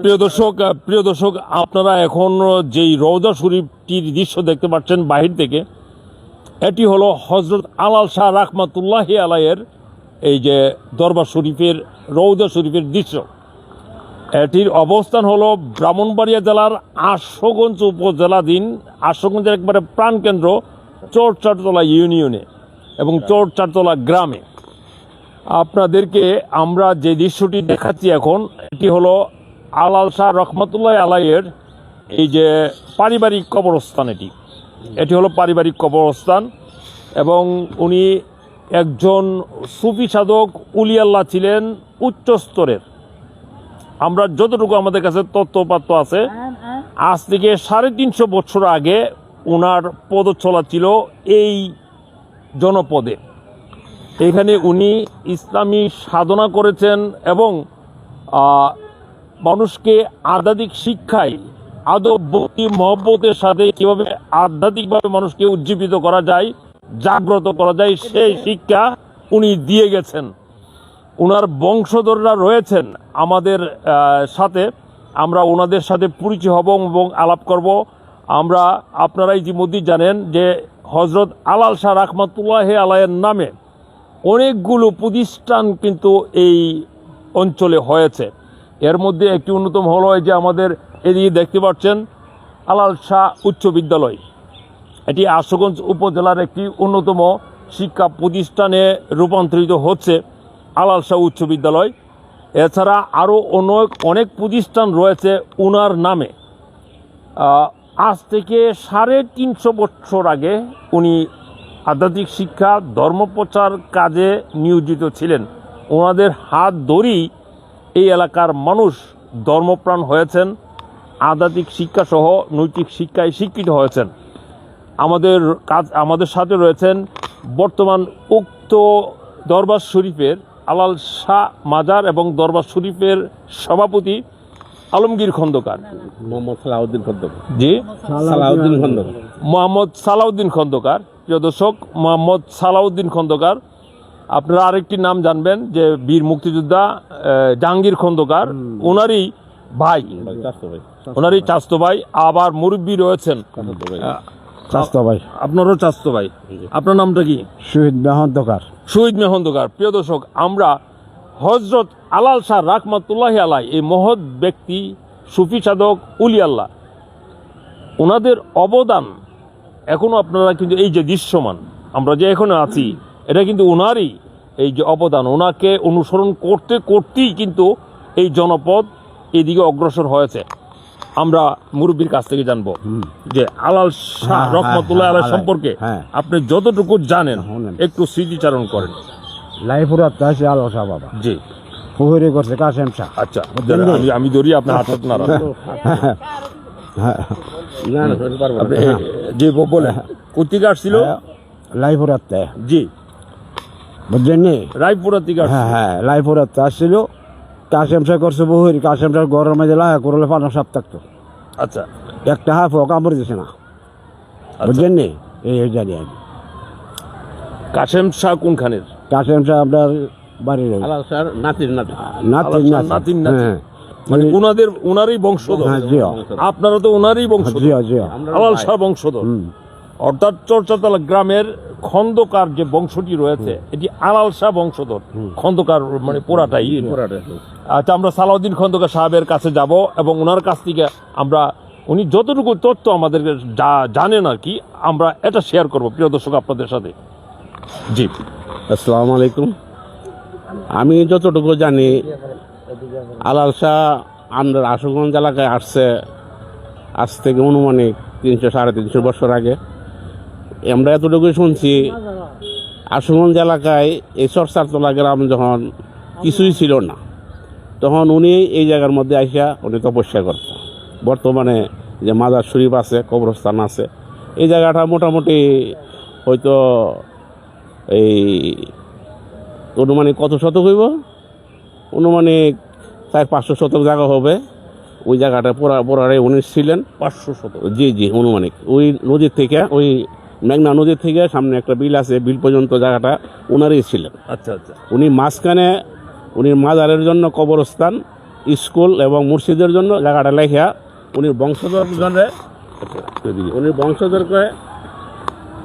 প্রিয় দর্শক, আপনারা এখন যেই রওজা শরীফটির দৃশ্য দেখতে পাচ্ছেন বাহির থেকে, এটি হলো হজরত আলাল শাহ রাহমাতুল্লাহি আলাইয়ের এই যে দরবার শরীফের রওজা শরীফের দৃশ্য। এটির অবস্থান হলো ব্রাহ্মণবাড়িয়া জেলার আশুগঞ্জ উপজেলাধীন, আশুগঞ্জের একবারে প্রাণকেন্দ্র চরচারতলা ইউনিয়নে এবং চরচারতলা গ্রামে। আপনাদেরকে আমরা যে দৃশ্যটি দেখাচ্ছি এখন, এটি হলো আলাল শাহ রহমাতুল্লাহি আলাইয়ের এই যে পারিবারিক কবরস্থান। এটি হলো পারিবারিক কবরস্থান এবং উনি একজন সুফি সাধক উলিয়াল্লাহ ছিলেন উচ্চ স্তরের। আমরা যতটুকু আমাদের কাছে তথ্যপাত্র আছে, আজ থেকে 350 বছর আগে ওনার পদচলা ছিল এই জনপদে। এখানে উনি ইসলামী সাধনা করেছেন এবং মানুষকে আধ্যাত্মিক শিক্ষায় আদব ভক্তি মহব্বতের সাথে কীভাবে আধ্যাত্মিকভাবে মানুষকে উজ্জীবিত করা যায়, জাগ্রত করা যায়, সেই শিক্ষা উনি দিয়ে গেছেন। ওনার বংশধররা রয়েছেন আমাদের সাথে, আমরা ওনাদের সাথে পরিচয় হব এবং আলাপ করব। আপনারা ইতিমধ্যেই জানেন যে হজরত আলাল শাহ রাহমাতুল্লাহি আলাইয়ের নামে অনেকগুলো প্রতিষ্ঠান কিন্তু এই অঞ্চলে হয়েছে। এর মধ্যে একটি অন্যতম হলো এই যে আমাদের এদিকে দেখতে পাচ্ছেন আলাল শাহ উচ্চ বিদ্যালয়। এটি আশুগঞ্জ উপজেলার একটি অন্যতম শিক্ষা প্রতিষ্ঠানে রূপান্তরিত হচ্ছে আলাল শাহ উচ্চ বিদ্যালয়। এছাড়া আরও অনেক প্রতিষ্ঠান রয়েছে ওনার নামে। আজ থেকে 350 বছর আগে উনি আধ্যাত্মিক শিক্ষা ধর্মপ্রচার কাজে নিয়োজিত ছিলেন। ওনাদের হাত ধরেই এই এলাকার মানুষ ধর্মপ্রাণ হয়েছেন, আধ্যাত্মিক শিক্ষাসহ নৈতিক শিক্ষায় শিক্ষিত হয়েছেন। আমাদের সাথে রয়েছেন বর্তমান উক্ত দরবার শরীফের আলাল শাহ মাজার এবং দরবার শরীফের সভাপতি আলমগীর খন্দকার, মোহাম্মদ সালাউদ্দিন খন্দকার। জি, মোহাম্মদ সালাউদ্দিন খন্দকার। প্রিয় দর্শক, মোহাম্মদ সালাউদ্দিন খন্দকার। আপনারা আরেকটি নাম জানবেন যে বীর মুক্তিযোদ্ধা জাহাঙ্গীর খন্দকার, ওনারই ভাই, ওনারই চাস্তো ভাই। আবার মুরব্বী রয়েছেন চাস্তো ভাই, আপনারও চাস্তো ভাই। আপনার নামটা কি? শহীদ মেহন্দকার। শহীদ মেহন্দকার। প্রিয় দর্শক, আমরা হজরত আলাল শাহ রাহমাতুল্লাহি আলাই, এই মহৎ ব্যক্তি, সুফি সাধক উলিয়াল্লাহ, ওনাদের অবদান এখনো আপনারা কিন্তু এই যে দৃশ্যমান আমরা যে এখনো আছি, এটা কিন্তু ওনারই এই যে অবদান। ওনাকে অনুসরণ করতে করতেই কিন্তু এই জনপদ এদিকে অগ্রসর হয়েছে। আমরা মুরব্বীর কাছ থেকে জানবো যে আলাল শাহ রহমাতুল্লাহি আলাই সম্পর্কে আপনি যতটুকু জানেন একটু স্মৃতিচারণ করেন। লাইফুরাত আছে আলাল শাহ বাবা। জি, পুকুরে করছে কাসেম শাহ। আচ্ছা, আমি ধরি আপনার হাত না জি বলে কোথেকে আসছিল? লাইফুরাত। জি, বুঝলেন? রায়পুরা থেকে। হ্যাঁ, লাইফুরাত আসছিল। কাসেম শাহ করছে বহুরি। কাসেম শাহ গরমের মধ্যে লাগা করলে 5 সাপ থাকতো। আচ্ছা, একটা হাফ কামড় দিছে না, বুঝলেন? এই জানি আমি। কাসেম শাহ কোনখানের? কাসেম শাহ আপনার বাড়ির নাতিন। মানে ওনারই বংশধর। আপনারা তো ওনারই বংশধর, আলাল শাহ বংশধর। অর্থাৎ চরচারতলা গ্রামের খন্দকার যে বংশটি রয়েছে, এটি আলাল শাহ বংশধর। খন্দকার মানে পোড়াটাই। আচ্ছা, আমরা সালাউদ্দিন খন্দকার সাহেবের কাছে যাব এবং ওনার কাছ থেকে আমরা উনি যতটুকু তথ্য আমাদের জানেন আর কি, আমরা এটা শেয়ার করব প্রিয় দর্শক আপনাদের সাথে। জি, আসসালামু আলাইকুম। আমি যতটুকু জানি, আলাল শাহ আমাদের আশুগঞ্জ এলাকায় আসছে আজ থেকে অনুমানিক 300-350 বছর আগে। আমরা এতটুকুই শুনছি, আশুগঞ্জ এলাকায় এই চরচারতলা গ্রাম যখন কিছুই ছিল না, তখন উনি এই জায়গার মধ্যে আইসা উনি তপস্যা করতেন। বর্তমানে যে মাজার শরীফ আছে, কবরস্থান আছে, এই জায়গাটা মোটামুটি হয়তো এই অনুমানিক কত শতক হইব? অনুমানিক 400-500 শতক জায়গা হবে। ওই জায়গাটা পোড়ারে উনি ছিলেন। 500 শতক? জি, অনুমানিক। ওই নদীর থেকে, ওই মেঘনা নদীর থেকে সামনে একটা বিল আছে, বিল পর্যন্ত জায়গাটা ওনারই ছিলেন। আচ্ছা আচ্ছা। উনি মাঝখানে উনি মাজারের জন্য কবরস্থান, স্কুল এবং মসজিদের জন্য জায়গাটা লেখা উনি বংশধরকে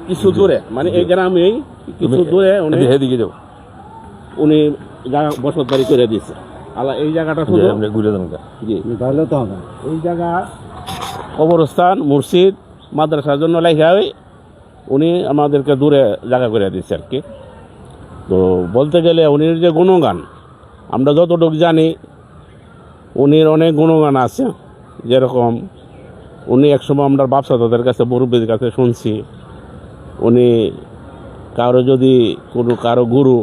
কিছু দূরে, মানে এই গ্রামেই কিছু দূরে এদিকে যাও, উনি জায়গা বসত বাড়ি করে দিয়েছে। আল্লাহ এই জায়গাটা শুধু ঘুরে দেন জি, তাহলে তো হবে। এই জায়গা কবরস্থান, মসজিদ, মাদ্রাসার জন্য লেখা হয়, উনি আমাদেরকে দূরে জায়গা করে দিচ্ছে আর কি। তো বলতে গেলে উনির যে গুণগান আমরা যতটুকু জানি, উনির অনেক গুণগান আছে। যেরকম উনি একসময় আমরা বাপসাদাদের কাছে, মুরব্বীদের কাছে শুনছি, উনি কারো গুরু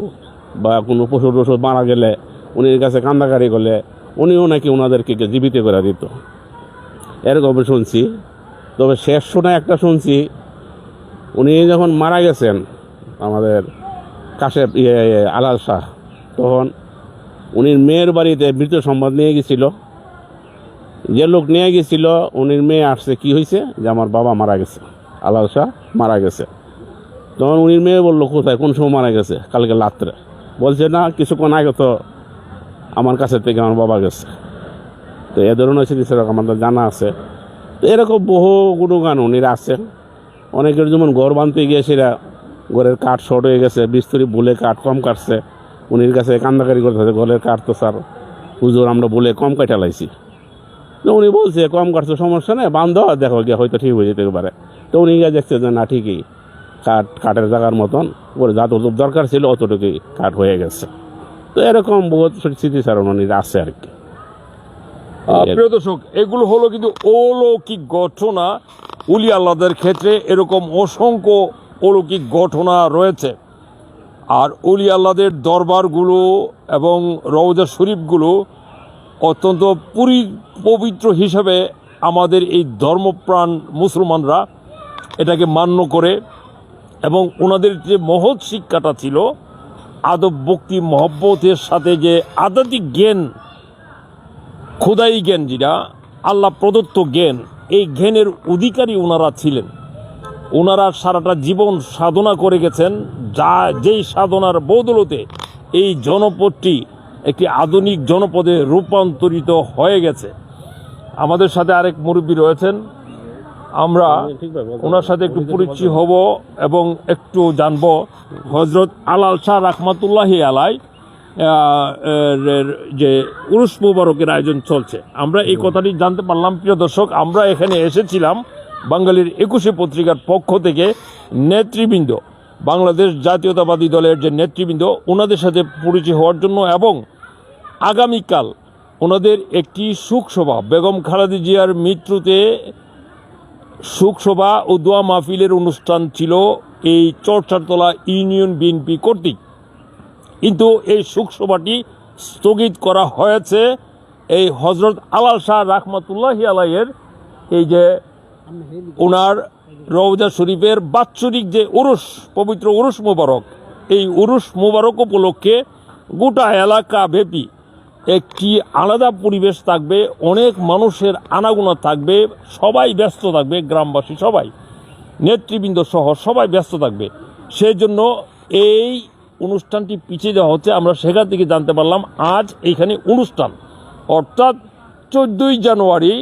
বা কোনো পশু টশু মারা গেলে উনির কাছে কান্দাকারি করলে উনিও নাকি ওনাদেরকে জীবিত করে দিত, এরকম শুনছি। তবে শেষ শোনা একটা শুনছি, উনি যখন মারা গেছেন আমাদের কাশেপ আলাল শাহ, তখন উনির মেয়ের বাড়িতে মৃত সংবাদ নিয়ে গেছিল। যে লোক নিয়ে গেছিল উনির মেয়ে আসছে, কি হয়েছে যে আমার বাবা মারা গেছে, আলাল শাহ মারা গেছে। তখন উনির মেয়ে বললো, কোথায়, কোন সময় মারা গেছে? কালকে রাত্রে। বলছে না, কিছুক্ষণ আগে তো আমার কাছে থেকে আমার বাবা গেছে। তো এ ধরনের স্মৃতি আমাদের জানা আছে। তো এরকম বহু গুণগান উনির আছে। অনেকের যেমন ঘর বাঁধতে গিয়ে সেটা ঘরের কাঠ শর্ট হয়ে গেছে, বিস্তরি ভুলে কাঠ কম কাটছে, উনির কাছে কান্দাকারি করতে হবে, ঘরের কাঠ তো স্যার হুজুর আমরা বলে কম কাটা লাইছি। তো উনি বলছে কম কাটছে, সমস্যা নেই, বান্ধ দেখো গিয়ে হয়তো ঠিক হয়ে যেতে পারে। তো উনি গিয়ে দেখছে যে না, ঠিকই কাঠের জায়গার মতন ওর যতটুকু দরকার ছিল অতটুকুই কাঠ হয়ে গেছে। তো এরকম বহুত স্মৃতিচারণ উনির আছে আর কি। প্রিয় দর্শক, এগুলো হলো কিন্তু অলৌকিক ঘটনা। উলি আল্লাহদের ক্ষেত্রে এরকম অসংখ্য অলৌকিক ঘটনা রয়েছে। আর উলি আল্লাহদের দরবারগুলো এবং রওজা শরীফগুলো অত্যন্ত পবিত্র হিসাবে আমাদের এই ধর্মপ্রাণ মুসলমানরা এটাকে মান্য করে। এবং ওনাদের যে মহৎ শিক্ষাটা ছিল, আদব, ভক্তি, মহব্বতের সাথে যে আধ্যাত্মিক জ্ঞান, খোদাই জ্ঞান, যেটা আল্লাহ প্রদত্ত জ্ঞান, এই জ্ঞানের অধিকারী ওনারা ছিলেন। ওনারা সারাটা জীবন সাধনা করে গেছেন, যেই সাধনার বদৌলতে এই জনপদটি একটি আধুনিক জনপদে রূপান্তরিত হয়ে গেছে। আমাদের সাথে আরেক মুরব্বী রয়েছেন, আমরা ওনার সাথে একটু পরিচয় হব এবং একটু জানব হজরত আলাল শাহ রাহমাতুল্লাহি আলাই যে উরুস মুবারকের আয়োজন চলছে। আমরা এই কথাটি জানতে পারলাম। প্রিয় দর্শক, আমরা এখানে এসেছিলাম বাঙালির 21 পত্রিকার পক্ষ থেকে নেতৃবৃন্দ, বাংলাদেশ জাতীয়তাবাদী দলের যে নেতৃবৃন্দ, ওনাদের সাথে পরিচয় হওয়ার জন্য। এবং আগামীকাল ওনাদের একটি শোকসভা, বেগম খালেদা জিয়ার মৃত্যুতে শোকসভা ও দোয়া মাহফিলের অনুষ্ঠান ছিল এই চরচারতলা ইউনিয়ন বিএনপি কর্তৃক। কিন্তু এই শোকসভাটি স্থগিত করা হয়েছে এই হজরত আলাল শাহ রাহমাতুল্লাহি আলাইয়ের এই যে ওনার রওজা শরীফের বাৎসরিক যে উরুস, পবিত্র উরুস মুবারক, এই উরুস মুবারক উপলক্ষে গোটা এলাকা ব্যাপী একটি আলাদা পরিবেশ থাকবে, অনেক মানুষের আনাগোনা থাকবে, সবাই ব্যস্ত থাকবে, গ্রামবাসী সবাই, নেতৃবৃন্দ সহ সবাই ব্যস্ত থাকবে। সেই জন্য এই অনুষ্ঠানটি পিছিয়ে দেওয়া হচ্ছে। আমরা সেখান থেকে জানতে পারলাম আজ এইখানে অনুষ্ঠান, অর্থাৎ 14ই জানুয়ারি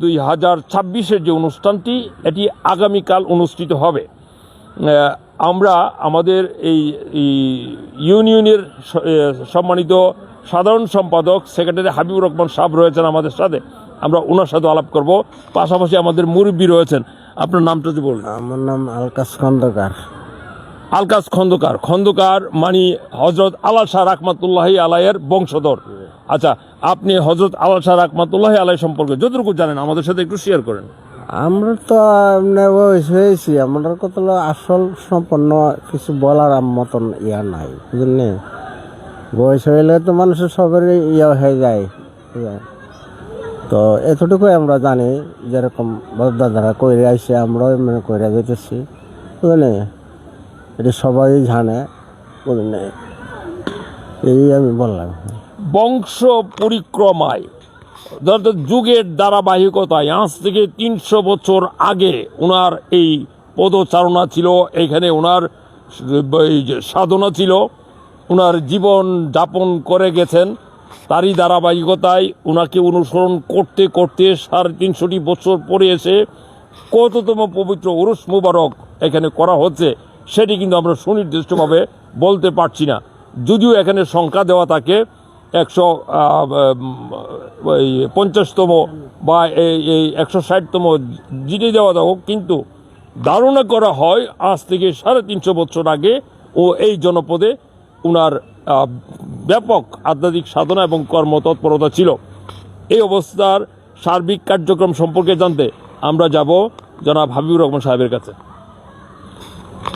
2026-এর যে অনুষ্ঠানটি, এটি আগামীকাল অনুষ্ঠিত হবে। আমরা আমাদের এই ইউনিয়নের সম্মানিত সাধারণ সম্পাদক সেক্রেটারি হাবিবুর রহমান সাহেব রয়েছেন আমাদের সাথে, আমরা ওনার সাথে আলাপ করব। পাশাপাশি আমাদের মুরব্বী রয়েছেন। আপনার নামটা যদি বলুন। আমার নাম আলকাস খন্দকার। আলকাস খন্দকার। খন্দকার মানে হজরত আলাল শাহ রাহমাতুল্লাহি আলাইয়ের বংশধর। আচ্ছা, আপনি হজরত আলাল শাহ রাহমাতুল্লাহি আলাই সম্পর্কে যতটুকু জানেন আমাদের সাথে একটু শেয়ার করেন। আমরা তো বয়স হয়েছি, আমরা কত আসল সম্পন্ন কিছু বলার মতন ইয়া নাই, বুঝলেন। বয়স হইলে তো মানুষের সবারই ইয়া হয়ে যায়। তো এতটুকুই আমরা জানি, যেরকম দাদারা কইরে আইসে আমরাও মানে কইরা যেতেছি, বুঝলেন। এটা সবাই জানে, বুঝলেন। এই আমি বললাম। বংশ পরিক্রমায়, যুগের ধারাবাহিকতায় আজ থেকে 300 বছর আগে ওনার এই পদচারণা ছিল, এখানে ওনার সাধনা ছিল। উনার জীবন যাপন করে গেছেন, তারই ধারাবাহিকতায় উনাকে অনুসরণ করতে করতে 350 বছর পরে এসে কততম পবিত্র উরুস মুবারক এখানে করা হচ্ছে সেটি কিন্তু আমরা সুনির্দিষ্টভাবে বলতে পারছি না। যদিও এখানে সংখ্যা দেওয়া থাকে 150তম বা এই 160তম জিতে দেওয়া হোক, কিন্তু ধারণা করা হয় আজ থেকে 350 বছর আগে ও এই জনপদে উনার ব্যাপক আধ্যাত্মিক সাধনা এবং কর্মতৎপরতা ছিল। এই অবস্থার সার্বিক কার্যক্রম সম্পর্কে জানতে আমরা যাব জনাব হাবিবুর রহমান সাহেবের কাছে।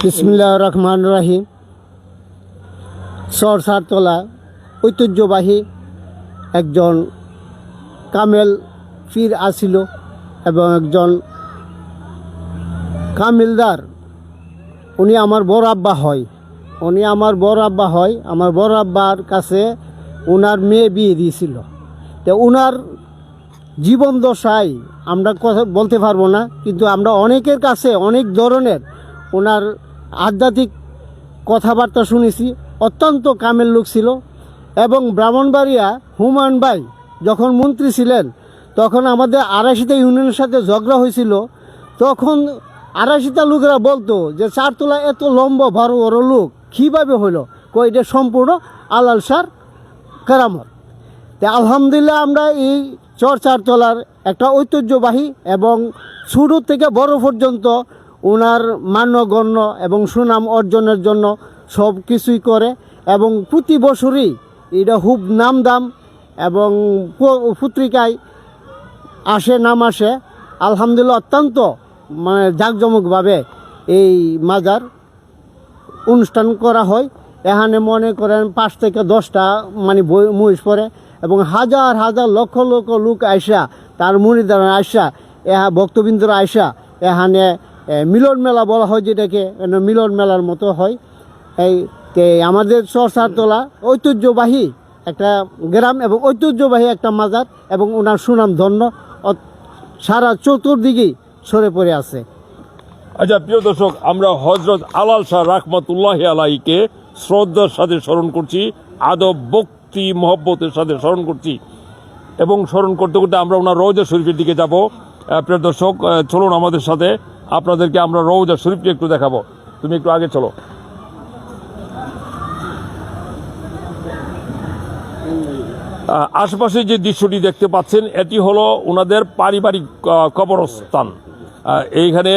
বিসমিল্লাহির রহমানির রহিম। সরসারতলা ঐতিহ্যবাহী একজন কামেল পীর আসিল এবং একজন কামিলদার, উনি আমার বড় আব্বা হয়। আমার বড় আব্বার কাছে ওনার মেয়ে বিয়ে দিয়েছিল। তো ওনার জীবন দশায় আমরা কথা বলতে পারবো না, কিন্তু আমরা অনেকের কাছে অনেক ধরনের ওনার আধ্যাত্মিক কথাবার্তা শুনেছি। অত্যন্ত কামেল লোক ছিল। এবং ব্রাহ্মণবাড়িয়া হুমায়ুন ভাই যখন মন্ত্রী ছিলেন তখন আমাদের ৮২টা ইউনিয়নের সাথে ঝগড়া হয়েছিল। তখন ৮২টা লোকেরা বলতো যে চারতলা এত লম্বা বড় বড় লোক কীভাবে হইল, এটা সম্পূর্ণ আলাল শাহর কেরামত। তা আলহামদুলিল্লাহ আমরা এই চারতলার একটা ঐতিহ্যবাহী এবং ছোটো থেকে বড় পর্যন্ত ওনার মান্যগণ্য এবং সুনাম অর্জনের জন্য সব কিছুই করে এবং প্রতি বছরই এটা খুব নামদাম এবং পত্রিকায় নাম আসে। আলহামদুলিল্লাহ অত্যন্ত মানে জাঁকজমকভাবে এই মাজার অনুষ্ঠান করা হয়। এখানে মনে করেন 5 থেকে 10টা মানে মহিষ পড়ে এবং হাজার হাজার লক্ষ লক্ষ লোক আইসা, তার মুরিদারা আইসা, ভক্তবৃন্দরা আইসা এখানে মিলন মেলা বলা হয়, যেটাকে মিলন মেলার মতো হয়। এই আমাদের চরসারতলা ঐতিহ্যবাহী একটা গ্রাম এবং ঐতিহ্যবাহী একটা মাজার এবং ওনার সুনাম ধন্য সারা চতুর্দিকেই ছড়ে পড়ে আছে। আচ্ছা প্রিয় দর্শক, আমরা হজরত আলাল শাহ রাহমাতুল্লাহি আলাইহিকে শ্রদ্ধার সাথে স্মরণ করছি, আদব ভক্তি মহব্বতের সাথে স্মরণ করছি এবং স্মরণ করতে করতে আমরা ওনার রওজা শরীফের দিকে যাব। প্রিয় দর্শক, চলুন আমাদের সাথে, আপনাদেরকে আমরা রওজা শরীফটি একটু দেখাবো। তুমি একটু আগে চলো। আশেপাশে যে দৃশ্যটি দেখতে পাচ্ছেন এটি হলো ওনাদের পারিবারিক কবরস্থান এইখানে,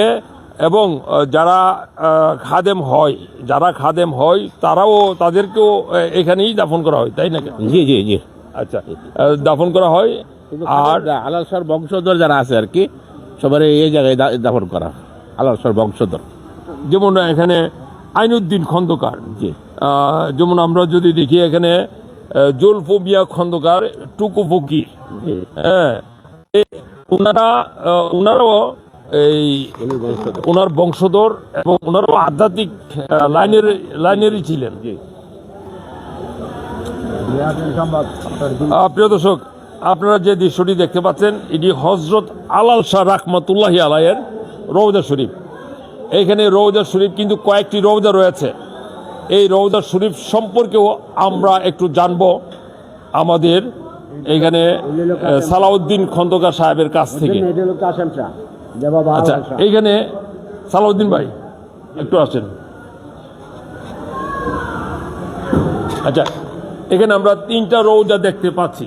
এবং যারা খাদেম হয় তারাও তাদেরকেও এখানেই দাফন করা হয়, তাই না? জি জি জি। আচ্ছা, দাফন করা হয়। আর আলাল শাহর বংশধর যারা আছে আর কি, সবার এই জায়গায় দাফন করা আলাল শাহর বংশধর। যেমন এখানে আইনুদ্দিন খন্দকার, জি, যেমন আমরা যদি দেখি এখানে জুলফু মিয়া খন্দকার, টুকু ফকির, হ্যাঁ, ওনারাও এই ওনার বংশধর এবং ওনারাও আধ্যাত্মিক লাইনেরই ছিলেন। প্রিয় দর্শক, আপনারা যে দৃশ্যটি দেখতে পাচ্ছেন এটি হজরত আলাল শাহ রাহমাতুল্লাহি আলাইহির রওজা শরীফ। এইখানে রওজা শরীফ কিন্তু কয়েকটি রওজা রয়েছে। এই রওজা শরীফ সম্পর্কেও আমরা একটু জানব আমাদের এখানে সালাউদ্দিন খন্দকার সাহেবের কাছ থেকে। আচ্ছা, এইখানে সালাউদ্দিন ভাই একটু আসেন। আচ্ছা, এখানে আমরা 3টা রওজা দেখতে পাচ্ছি।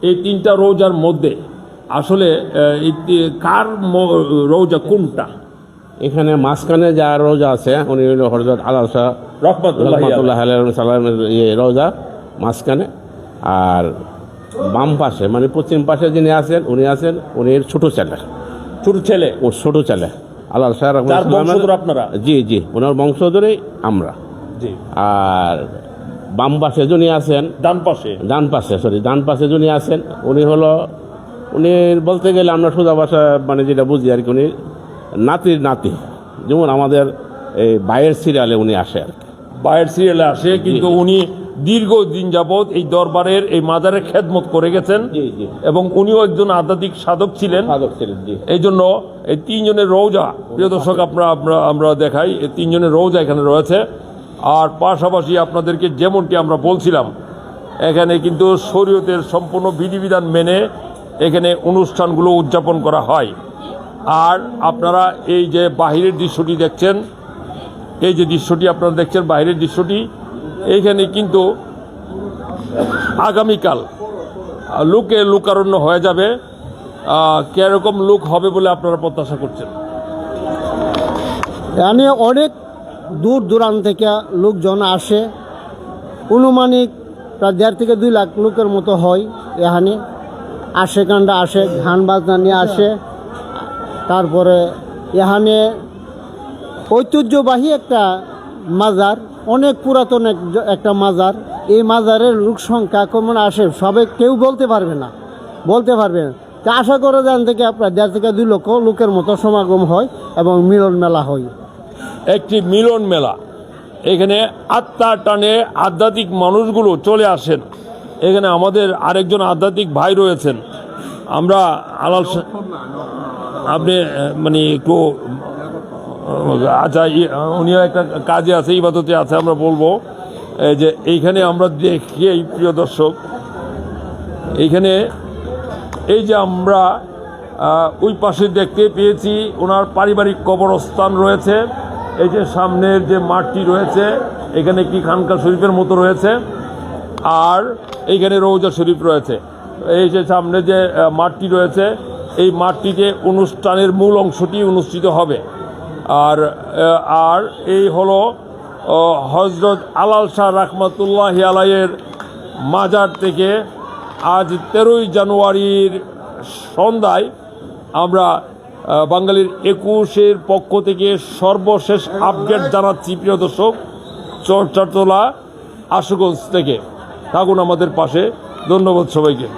এই 3টা রওজার মধ্যে আসলে কার রওজা কোনটা? এখানে মাঝখানে যা রোজা আছে উনি হল হযরত আলাল শাহ রাহমাতুল্লাহি আলাইহি রোজা মাঝখানে, আর বাম পাশে মানে পশ্চিম পাশে যিনি আছেন উনি ছোট ছেলে আলাল শাহ রাহমাতুল্লাহি। আপনারা? জি জি, ওনার বংশধরই আমরা। জি। আর বাম পাশে যিনি আছেন, ডান পাশে যিনি আছেন উনি বলতে গেলে আমরা সোজা ভাষা মানে যেটা বুঝি আর কি, উনি নাতির নাতি। যেমন আমাদের এই বাইয়ের সিরিয়ালে উনি আসে আর কি, কিন্তু উনি দীর্ঘদিন যাবৎ এই দরবারের এই মাজারের খেদমত করে গেছেন এবং উনিও একজন আধ্যাত্মিক সাধক ছিলেন। এই জন্য এই 3 জনের রওজা, প্রিয় দর্শক, আমরা দেখাই, এই 3 জনের রওজা এখানে রয়েছে। আর পাশাপাশি আপনাদেরকে যেমনটি আমরা বলছিলাম, এখানে কিন্তু শরীয়তের সম্পূর্ণ বিধিবিধান মেনে এখানে অনুষ্ঠানগুলো উদযাপন করা হয়। আর আপনারা এই যে বাহিরের দৃশ্যটি দেখছেন, এই যে দৃশ্যটি আপনারা দেখছেন বাহিরের দৃশ্যটি, এইখানে কিন্তু আগামীকাল লোকে লোকারণ্য হয়ে যাবে। কিরকম লোক হবে বলে আপনারা প্রত্যাশা করছেন? এখানে অনেক দূর দূরান্ত থেকে লোকজন আসে, অনুমানিক প্রায় 1.5 থেকে 2 লাখ লোকের মতো হয়। এখানে আসে কাণ্ডা আসে, গান বাজনা নিয়ে আসে। তারপরে এখানে ঐতিহ্যবাহী একটা মাজার, অনেক পুরাতন একটা মাজার। এই মাজারের লোক সংখ্যা কেমন আসে সবে কেউ বলতে পারবে না। তা আশা করা যান থেকে আপনার 1.5 থেকে 2 লক্ষ লোকের মতো সমাগম হয় এবং মিলন মেলা হয়। একটি মিলন মেলা, এখানে আত্মার টানে আধ্যাত্মিক মানুষগুলো চলে আসেন। এখানে আমাদের আরেকজন আধ্যাত্মিক ভাই রয়েছেন, আমরা আলাল আপনি মানে একটু আচ্ছা, উনিও একটা কাজে আছে, ইবাদতে আছে, আমরা বলবো যে এইখানে আমরা দেখি, এই প্রিয় দর্শক, এইখানে এই যে আমরা ওই পাশে দেখতে পেয়েছি ওনার পারিবারিক কবরস্থান রয়েছে। এই যে সামনের যে মাঠটি রয়েছে, এখানে কি খানকা শরীফের মতো রয়েছে, আর এইখানে রৌজা শরীফ রয়েছে। এই যে সামনে যে মাঠটি রয়েছে, এই মাঠটিতে অনুষ্ঠানের মূল অংশটি অনুষ্ঠিত হবে। আর এই হলো হজরত আলাল শাহ রাহমাতুল্লাহি আলাইহির মাজার থেকে আজ 13ই জানুয়ারির সন্ধ্যায় আমরা বাঙালির 21-এর পক্ষ থেকে সর্বশেষ আপডেট জানাচ্ছি প্রিয় দর্শক, চরচারতলা আশুগঞ্জ থেকে। থাকুন আমাদের পাশে। ধন্যবাদ সবাইকে।